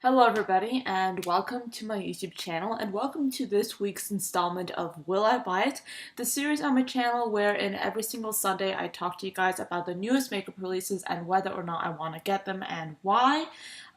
Hello everybody and welcome to my YouTube channel and welcome to this week's installment of Will I Buy It? The series on my channel wherein every single Sunday I talk to you guys about the newest makeup releases and whether or not I want to get them and why.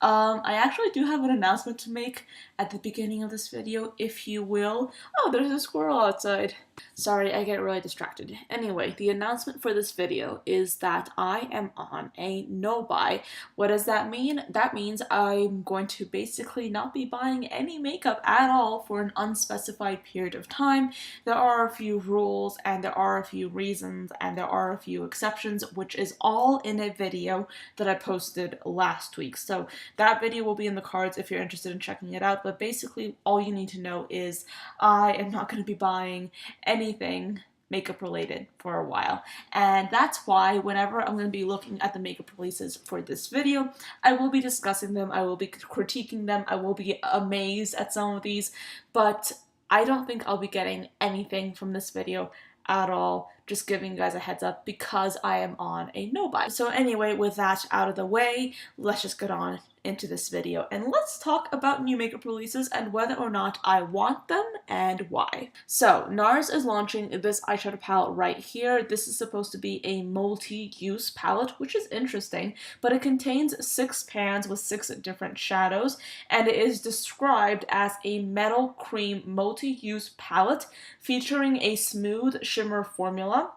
I actually do have an announcement to make at the beginning of this video, if you will. Oh, there's a squirrel outside. Sorry, I get really distracted. Anyway, the announcement for this video is that I am on a no-buy. What does that mean? That means I'm going to basically not be buying any makeup at all for an unspecified period of time. There are a few rules and there are a few reasons and there are a few exceptions, which is all in a video that I posted last week. So that video will be in the cards if you're interested in checking it out, but basically all you need to know is I am not going to be buying anything makeup related for a while, and that's why whenever I'm going to be looking at the makeup releases for this video, I will be discussing them, I will be critiquing them, I will be amazed at some of these, but I don't think I'll be getting anything from this video at all, just giving you guys a heads up because I am on a no-buy. So anyway, with that out of the way, let's just get on into this video and let's talk about new makeup releases and whether or not I want them and why. So NARS is launching this eyeshadow palette right here. This is supposed to be a multi-use palette, which is interesting, but it contains 6 pans with 6 different shadows, and it is described as a metal cream multi-use palette featuring a smooth shimmer formula.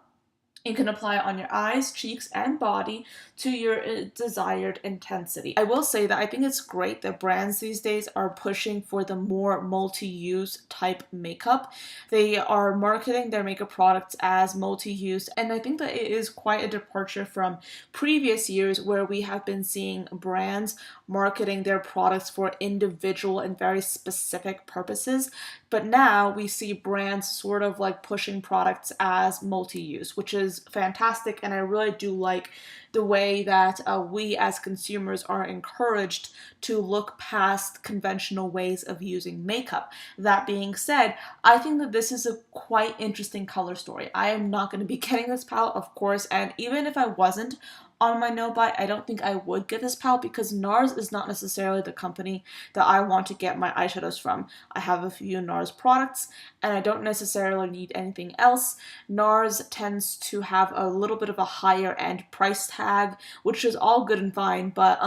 You can apply it on your eyes, cheeks, and body to your desired intensity. I will say that I think it's great that brands these days are pushing for the more multi-use type makeup. They are marketing their makeup products as multi-use, and I think that it is quite a departure from previous years where we have been seeing brands marketing their products for individual and very specific purposes. But now we see brands sort of like pushing products as multi-use, which is fantastic, and I really do like the way that we as consumers are encouraged to look past conventional ways of using makeup. That being said, I think that this is a quite interesting color story. I am not going to be getting this palette, of course, and even if I wasn't on my no-buy, I don't think I would get this palette because NARS is not necessarily the company that I want to get my eyeshadows from. I have a few NARS products and I don't necessarily need anything else. NARS tends to have a little bit of a higher end price tag, which is all good and fine, but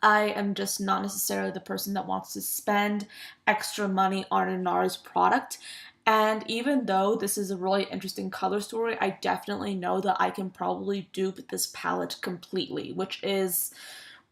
I am just not necessarily the person that wants to spend extra money on a NARS product. And even though this is a really interesting color story, I definitely know that I can probably dupe this palette completely, which is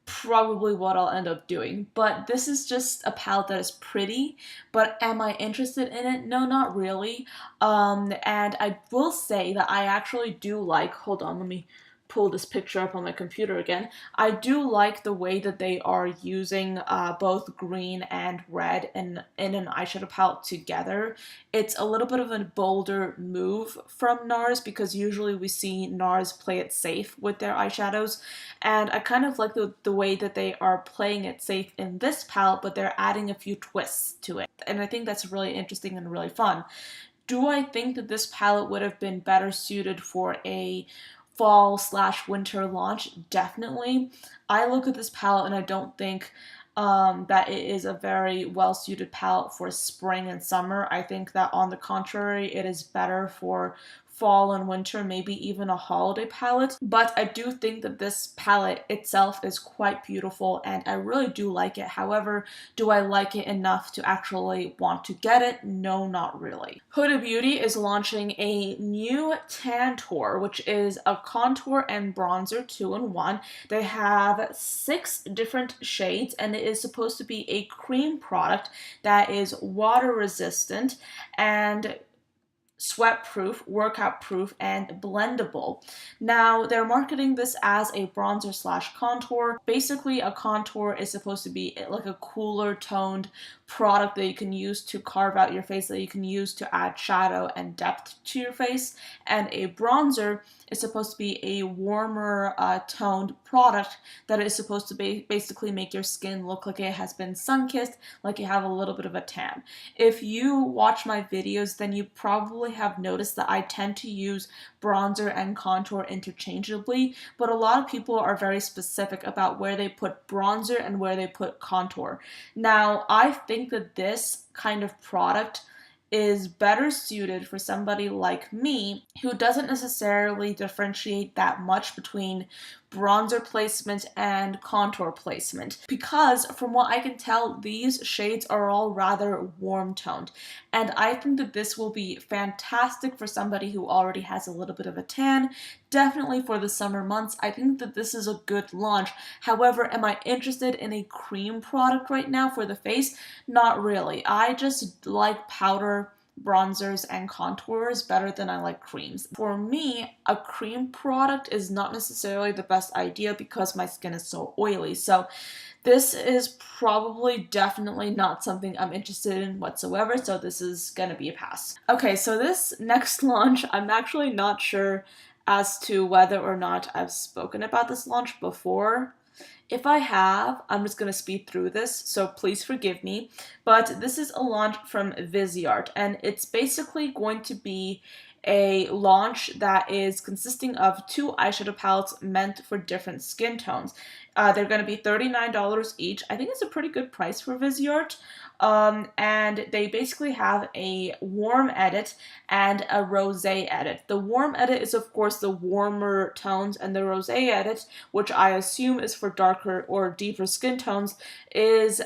probably what I'll end up doing. But this is just a palette that is pretty, but am I interested in it? No, not really. And I will say that I actually do like, hold on, let me pull this picture up on my computer again. I do like the way that they are using both green and red in an eyeshadow palette together. It's a little bit of a bolder move from NARS because usually we see NARS play it safe with their eyeshadows, and I kind of like the way that they are playing it safe in this palette, but they're adding a few twists to it, and I think that's really interesting and really fun. Do I think that this palette would have been better suited for a fall/winter launch? Definitely. I look at this palette and I don't think that it is a very well-suited palette for spring and summer. I think that on the contrary, it is better for fall and winter, maybe even a holiday palette. But I do think that this palette itself is quite beautiful and I really do like it. However, do I like it enough to actually want to get it? No, not really. Huda Beauty is launching a new tan tour, which is a contour and bronzer 2-in-1. They have 6 different shades and it is supposed to be a cream product that is water resistant and sweat proof, workout proof, and blendable. Now, they're marketing this as a bronzer/contour. Basically, a contour is supposed to be like a cooler toned product that you can use to carve out your face, that you can use to add shadow and depth to your face, and a bronzer is supposed to be a warmer toned product that is supposed to basically make your skin look like it has been sun-kissed, like you have a little bit of a tan. If you watch my videos, then you probably probably have noticed that I tend to use bronzer and contour interchangeably, but a lot of people are very specific about where they put bronzer and where they put contour. Now, I think that this kind of product is better suited for somebody like me who doesn't necessarily differentiate that much between bronzer placement and contour placement, because from what I can tell, these shades are all rather warm toned, and I think that this will be fantastic for somebody who already has a little bit of a tan. Definitely for the summer months, I think that this is a good launch. However, am I interested in a cream product right now for the face? Not really. I just like powder bronzers and contours better than I like creams. For me, a cream product is not necessarily the best idea because my skin is so oily. So this is probably definitely not something I'm interested in whatsoever, so this is gonna be a pass. Okay, so this next launch, I'm actually not sure as to whether or not I've spoken about this launch before. If I have, I'm just going to speed through this, so please forgive me. But this is a launch from Visiart, and it's basically going to be a launch that is consisting of 2 eyeshadow palettes meant for different skin tones. They're going to be $39 each. I think it's a pretty good price for Visiart. And they basically have a warm edit and a rosé edit. The warm edit is of course the warmer tones, and the rosé edit, which I assume is for darker or deeper skin tones, is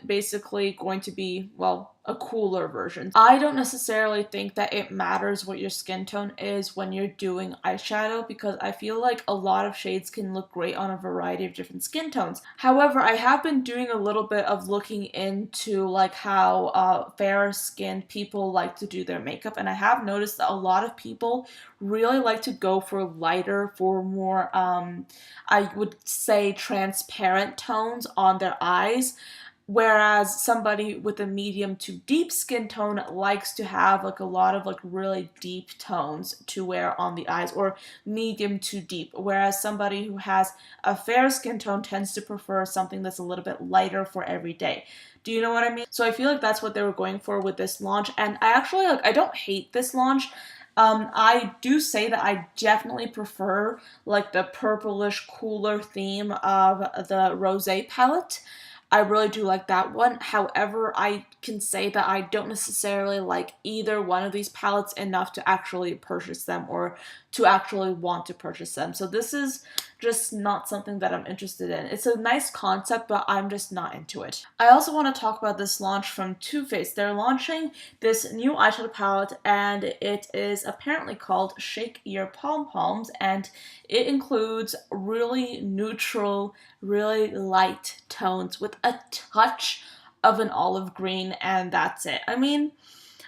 basically going to be, well, a cooler version. I don't necessarily think that it matters what your skin tone is when you're doing eyeshadow, because I feel like a lot of shades can look great on a variety of different skin tones. However, I have been doing a little bit of looking into like how fair skinned people like to do their makeup, and I have noticed that a lot of people really like to go for lighter, for more I would say transparent tones on their eyes. Whereas somebody with a medium to deep skin tone likes to have like a lot of like really deep tones to wear on the eyes, or medium to deep. Whereas somebody who has a fair skin tone tends to prefer something that's a little bit lighter for every day. Do you know what I mean? So I feel like that's what they were going for with this launch, and I actually I don't hate this launch. I do say that I definitely prefer like the purplish cooler theme of the rosé palette. I really do like that one. However, I can say that I don't necessarily like either one of these palettes enough to actually purchase them, or to actually want to purchase them. So this is just not something that I'm interested in. It's a nice concept, but I'm just not into it. I also want to talk about this launch from Too Faced. They're launching this new eyeshadow palette, and it is apparently called Shake Your Pom Poms, and it includes really neutral, really light tones with a touch of an olive green, and that's it. I mean,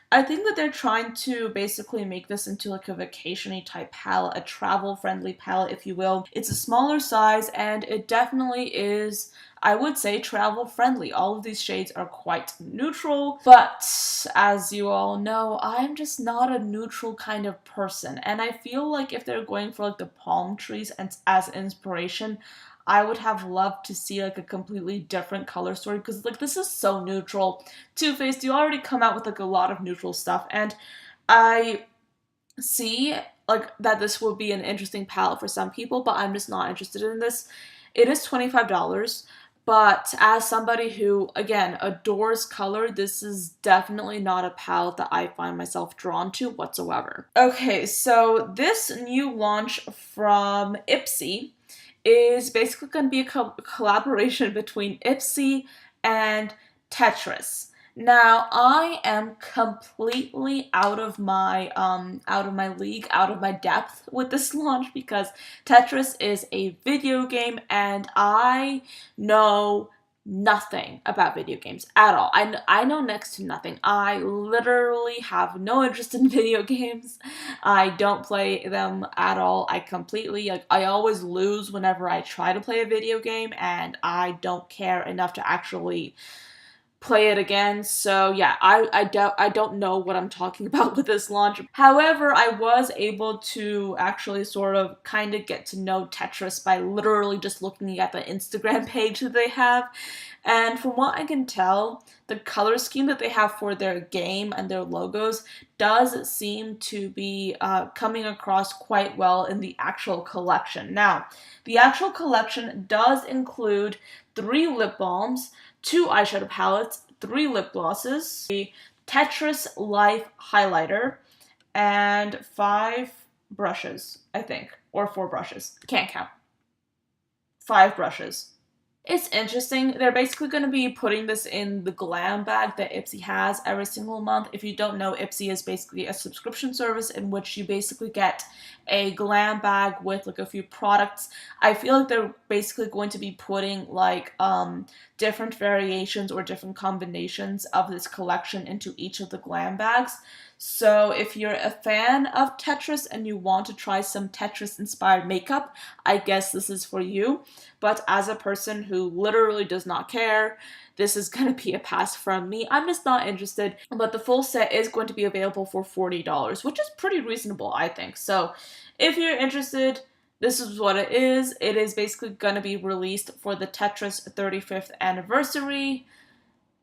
I think that they're trying to basically make this into like a vacation-y type palette, a travel-friendly palette, if you will. It's a smaller size, and it definitely is, I would say, travel-friendly. All of these shades are quite neutral, but as you all know, I'm just not a neutral kind of person, and I feel like if they're going for like the palm trees and as inspiration, I would have loved to see like a completely different color story, because like this is so neutral. Too Faced, you already come out with like a lot of neutral stuff, and I see like that this would be an interesting palette for some people, but I'm just not interested in this. It is $25, but as somebody who, again, adores color, this is definitely not a palette that I find myself drawn to whatsoever. Okay, so this new launch from Ipsy is basically going to be a collaboration between Ipsy and Tetris. Now, I am completely out of my league, out of my depth with this launch, because Tetris is a video game and I know nothing about video games at all. I know next to nothing. I literally have no interest in video games. I don't play them at all. I completely, like, I always lose whenever I try to play a video game, and I don't care enough to actually play it again. So yeah, I don't know what I'm talking about with this launch. However, I was able to actually sort of kind of get to know Tetris by literally just looking at the Instagram page that they have. And from what I can tell, the color scheme that they have for their game and their logos does seem to be coming across quite well in the actual collection. Now, the actual collection does include 3 lip balms, 2 eyeshadow palettes, 3 lip glosses, a Tetris Life highlighter, and 5 brushes, I think, or 4 brushes. Can't count. 5 brushes. It's interesting. They're basically going to be putting this in the glam bag that Ipsy has every single month. If you don't know, Ipsy is basically a subscription service in which you basically get a glam bag with like a few products. I feel like they're basically going to be putting like different variations or different combinations of this collection into each of the glam bags. So if you're a fan of Tetris and you want to try some Tetris-inspired makeup, I guess this is for you. But as a person who literally does not care, this is going to be a pass from me. I'm just not interested. But the full set is going to be available for $40, which is pretty reasonable, I think. So if you're interested, this is what it is. It is basically going to be released for the Tetris 35th anniversary.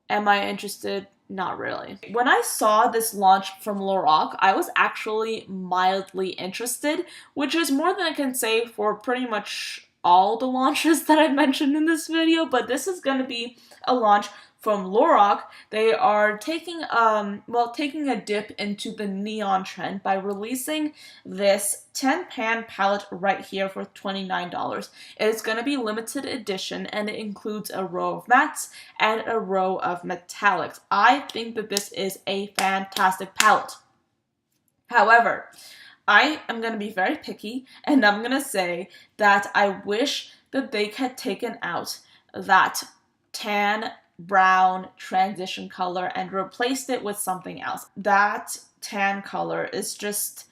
Am I interested? Not really. When I saw this launch from Lauric, I was actually mildly interested, which is more than I can say for pretty much all the launches that I mentioned in this video, but this is going to be a launch from Lauric. They are taking a dip into the neon trend by releasing this 10-pan palette right here for $29. It's going to be limited edition and it includes a row of mattes and a row of metallics. I think that this is a fantastic palette. However, I am going to be very picky and I'm going to say that I wish that they had taken out that tan brown transition color and replaced it with something else. That tan color is just,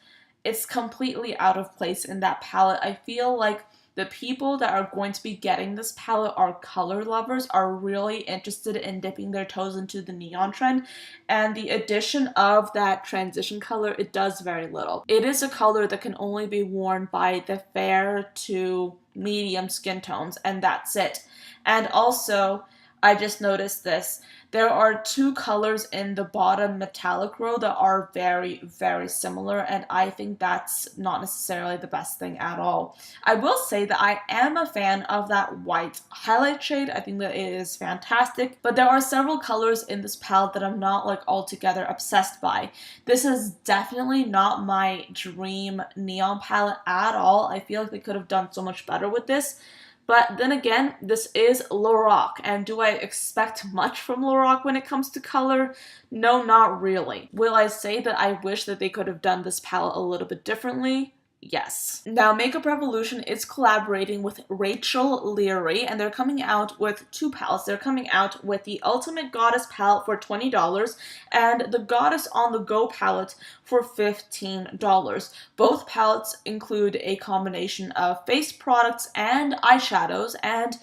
it's completely out of place in that palette. I feel like the people that are going to be getting this palette are color lovers, are really interested in dipping their toes into the neon trend, and the addition of that transition color, it does very little. It is a color that can only be worn by the fair to medium skin tones, and that's it. And also, I just noticed this. There are 2 colors in the bottom metallic row that are very, very similar, and I think that's not necessarily the best thing at all. I will say that I am a fan of that white highlight shade. I think that it is fantastic, but there are several colors in this palette that I'm not like altogether obsessed by. This is definitely not my dream neon palette at all. I feel like they could have done so much better with this. But then again, this is Lauric, and do I expect much from Lauric when it comes to color? No, not really. Will I say that I wish that they could have done this palette a little bit differently? Yes. Now, Makeup Revolution is collaborating with Rachel Leary, and they're coming out with 2 palettes. They're coming out with the Ultimate Goddess palette for $20 and the Goddess on the Go palette for $15. Both palettes include a combination of face products and eyeshadows, and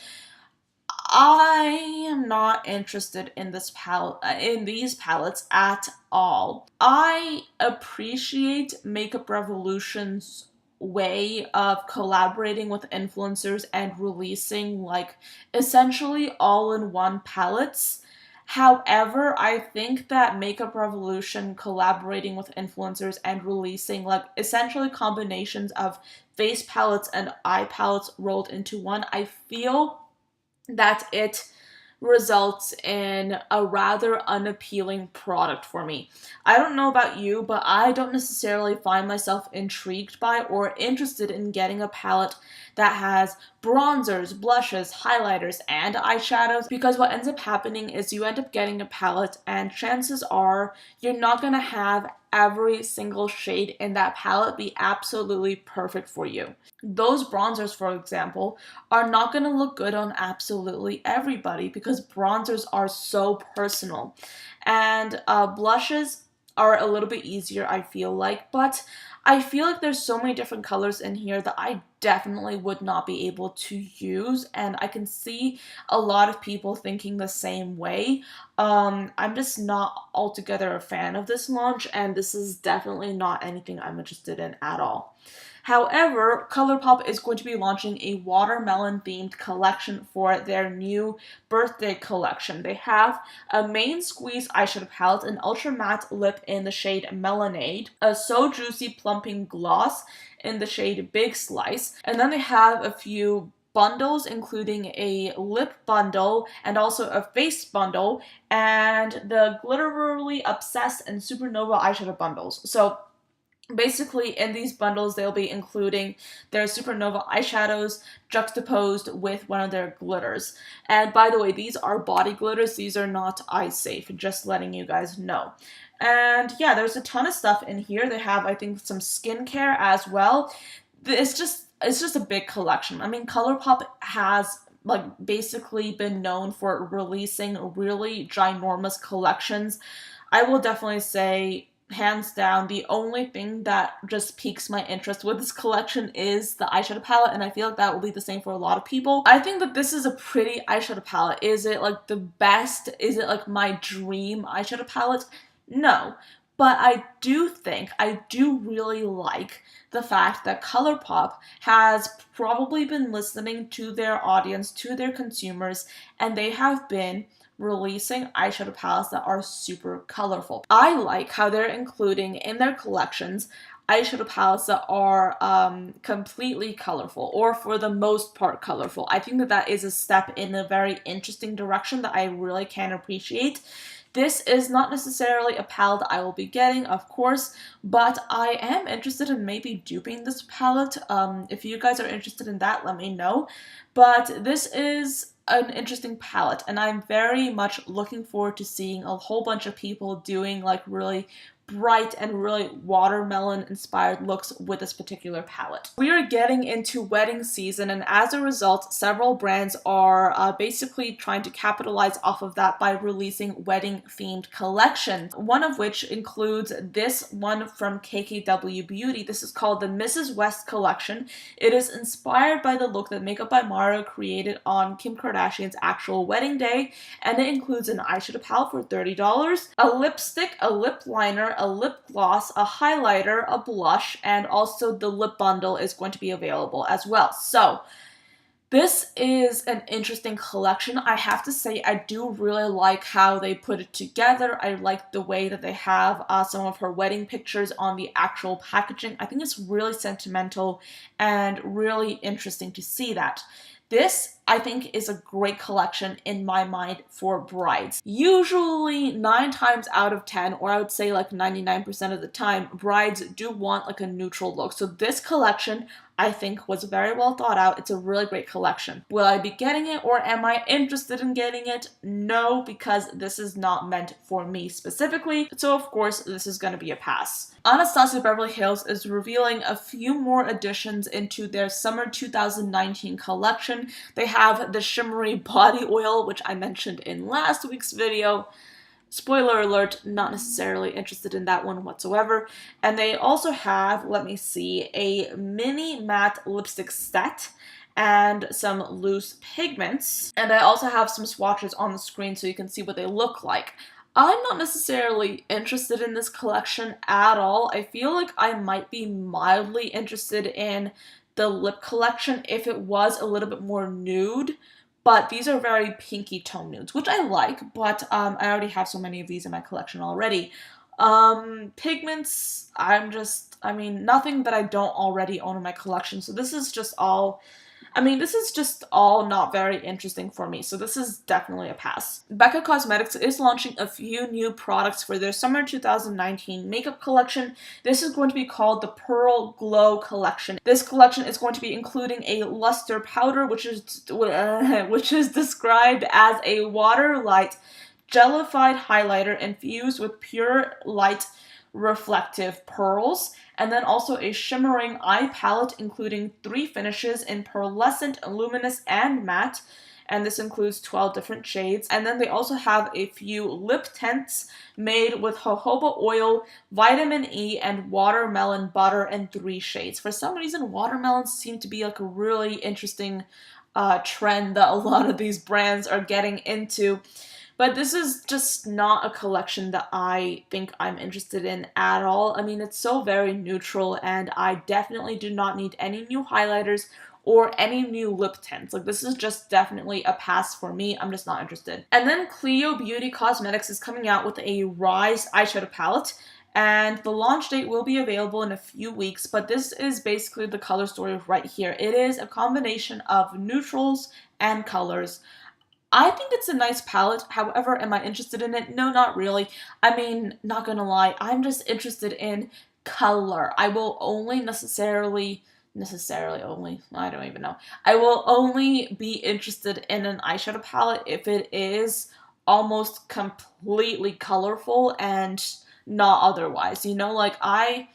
I am not interested in this in these palettes at all. I appreciate Makeup Revolution's way of collaborating with influencers and releasing like essentially all-in-one palettes. However, I think that Makeup Revolution collaborating with influencers and releasing like essentially combinations of face palettes and eye palettes rolled into one, I feel that it results in a rather unappealing product for me. I don't know about you, but I don't necessarily find myself intrigued by or interested in getting a palette that has bronzers, blushes, highlighters, and eyeshadows, because what ends up happening is you end up getting a palette and chances are you're not going to have every single shade in that palette be absolutely perfect for you. Those bronzers, for example, are not going to look good on absolutely everybody because bronzers are so personal. And blushes are a little bit easier, I feel like, but I feel like there's so many different colors in here that I definitely would not be able to use, and I can see a lot of people thinking the same way. I'm just not altogether a fan of this launch, and this is definitely not anything I'm interested in at all. However, Colourpop is going to be launching a watermelon themed collection for their new birthday collection. They have a main squeeze eyeshadow palette, an ultra matte lip in the shade Melonade, a So Juicy plumping gloss in the shade Big Slice, and then they have a few bundles, including a lip bundle and also a face bundle, and the Glitterily Obsessed and Supernova eyeshadow bundles. So basically, in these bundles, they'll be including their Supernova eyeshadows juxtaposed with one of their glitters. And by the way, these are body glitters. These are not eye safe, just letting you guys know. And yeah, there's a ton of stuff in here. They have, I think, some skincare as well. It's just a big collection. I mean, Colourpop has like basically been known for releasing really ginormous collections. I will definitely say, hands down, the only thing that just piques my interest with this collection is the eyeshadow palette, and I feel like that will be the same for a lot of people. I think that this is a pretty eyeshadow palette. Is it like the best? Is it like my dream eyeshadow palette? No. But I do really like the fact that Colourpop has probably been listening to their audience, to their consumers, and they have been releasing eyeshadow palettes that are super colorful. I like how they're including in their collections eyeshadow palettes that are completely colorful, or for the most part colorful. I think that that is a step in a very interesting direction that I really can appreciate. This is not necessarily a palette I will be getting, of course, but I am interested in maybe duping this palette. If you guys are interested in that, let me know. But this is an interesting palette, and I'm very much looking forward to seeing a whole bunch of people doing like really bright and really watermelon inspired looks with this particular palette. We are getting into wedding season, and as a result, several brands are basically trying to capitalize off of that by releasing wedding themed collections, one of which includes this one from KKW Beauty. This is called the Mrs. West collection. It is inspired by the look that Makeup by Mara created on Kim Kardashian's actual wedding day, and it includes an eyeshadow palette for $30, a lipstick, a lip liner, a lip gloss, a highlighter, a blush, and also the lip bundle is going to be available as well. So this is an interesting collection. I have to say, I do really like how they put it together. I like the way that they have some of her wedding pictures on the actual packaging. I think it's really sentimental and really interesting to see that. This, I think, is a great collection in my mind for brides. Usually 9 times out of 10, or I would say like 99% of the time, brides do want like a neutral look. So this collection, I think, was very well thought out. It's a really great collection. Will I be getting it, or am I interested in getting it? No, because this is not meant for me specifically. So of course, this is going to be a pass. Anastasia Beverly Hills is revealing a few more additions into their summer 2019 collection. They have the shimmery body oil, which I mentioned in last week's video. Spoiler alert, not necessarily interested in that one whatsoever. And they also have, let me see, a mini matte lipstick set and some loose pigments. And I also have some swatches on the screen so you can see what they look like. I'm not necessarily interested in this collection at all. I feel like I might be mildly interested in the lip collection if it was a little bit more nude, but these are very pinky tone nudes, which I like, but I already have so many of these in my collection already. Pigments, nothing that I don't already own in my collection, so this is just all not very interesting for me, so this is definitely a pass. Becca Cosmetics is launching a few new products for their summer 2019 makeup collection. This is going to be called the Pearl Glow collection. This collection is going to be including a luster powder, which is described as a water light jellified highlighter infused with pure light reflective pearls, and then also a shimmering eye palette including 3 finishes in pearlescent, luminous, and matte. and this includes 12 different shades. And then they also have a few lip tints made with jojoba oil, vitamin E, and watermelon butter in 3 shades. For some reason, watermelons seem to be like a really interesting trend that a lot of these brands are getting into. But this is just not a collection that I think I'm interested in at all. I mean, it's so very neutral, and I definitely do not need any new highlighters or any new lip tints. Like, this is just definitely a pass for me. I'm just not interested. And then Cleo Beauty Cosmetics is coming out with a Rise eyeshadow palette, and the launch date will be available in a few weeks, but this is basically the color story right here. It is a combination of neutrals and colors. I think it's a nice palette. However, am I interested in it? No, not really. I mean, not gonna lie, I'm just interested in color. I will only necessarily only, I don't even know. I will only be interested in an eyeshadow palette if it is almost completely colorful and not otherwise. You know, like I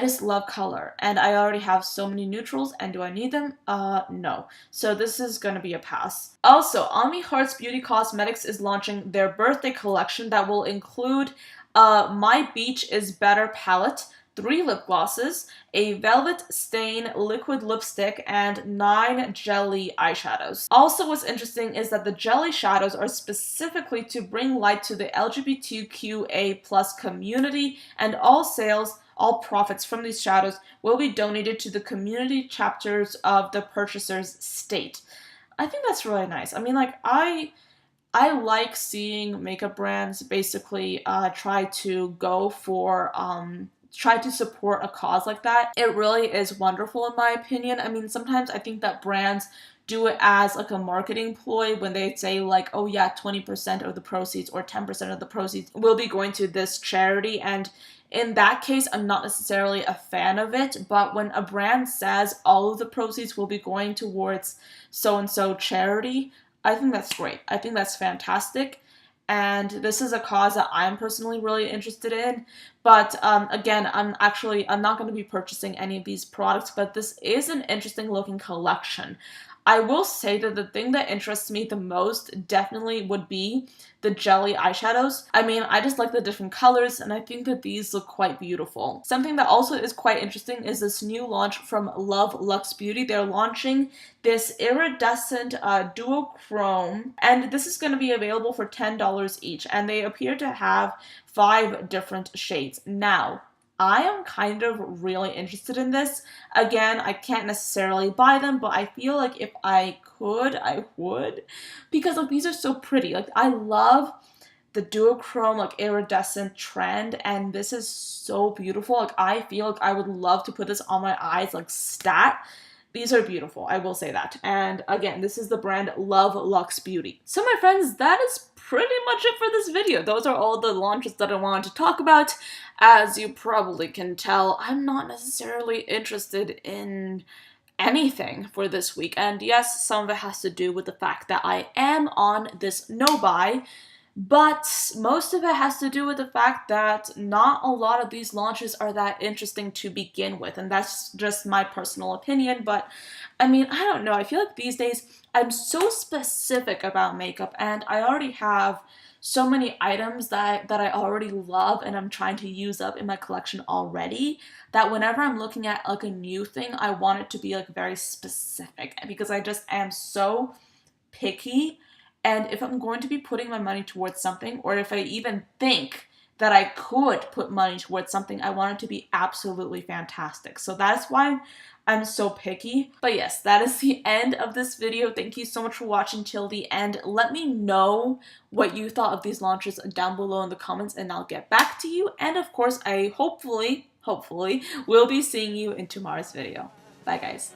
just love color, and I already have so many neutrals, and do I need them? No. So this is gonna be a pass. Also, Ami Hearts Beauty Cosmetics is launching their birthday collection that will include My Beach is Better palette, 3 lip glosses, a velvet stain liquid lipstick, and 9 jelly eyeshadows. Also, what's interesting is that the jelly shadows are specifically to bring light to the LGBTQA+ community, and all profits from these shadows will be donated to the community chapters of the purchaser's state. I think that's really nice. I mean, like, I like seeing makeup brands basically try to support a cause like that. It really is wonderful in my opinion. I mean, sometimes I think that brands do it as like a marketing ploy when they say like, oh yeah, 20% of the proceeds or 10% of the proceeds will be going to this charity, and in that case, I'm not necessarily a fan of it, but when a brand says all of the proceeds will be going towards so-and-so charity, I think that's great. I think that's fantastic. And this is a cause that I'm personally really interested in. But again, I'm not going to be purchasing any of these products, but this is an interesting looking collection. I will say that the thing that interests me the most definitely would be the jelly eyeshadows. I mean, I just like the different colors, and I think that these look quite beautiful. Something that also is quite interesting is this new launch from Lux Beauty. They're launching this iridescent duochrome, and this is going to be available for $10 each, and they appear to have 5 different shades. Now, I am kind of really interested in this. Again, I can't necessarily buy them, but I feel like if I could, I would. Because like these are so pretty. Like I love the duochrome like iridescent trend, and this is so beautiful. Like I feel like I would love to put this on my eyes like stat. These are beautiful, I will say that. And again, this is the brand Lux Beauty. So my friends, that is pretty much it for this video. Those are all the launches that I wanted to talk about. As you probably can tell, I'm not necessarily interested in anything for this week. And yes, some of it has to do with the fact that I am on this no-buy, but most of it has to do with the fact that not a lot of these launches are that interesting to begin with, and that's just my personal opinion. But I mean, I don't know, I feel like these days I'm so specific about makeup, and I already have so many items that I already love and I'm trying to use up in my collection already, that whenever I'm looking at like a new thing, I want it to be like very specific, because I just am so picky. And if I'm going to be putting my money towards something, or if I even think that I could put money towards something, I want it to be absolutely fantastic. So that's why I'm so picky. But yes, that is the end of this video. Thank you so much for watching till the end. Let me know what you thought of these launches down below in the comments, and I'll get back to you. And of course, I hopefully will be seeing you in tomorrow's video. Bye guys.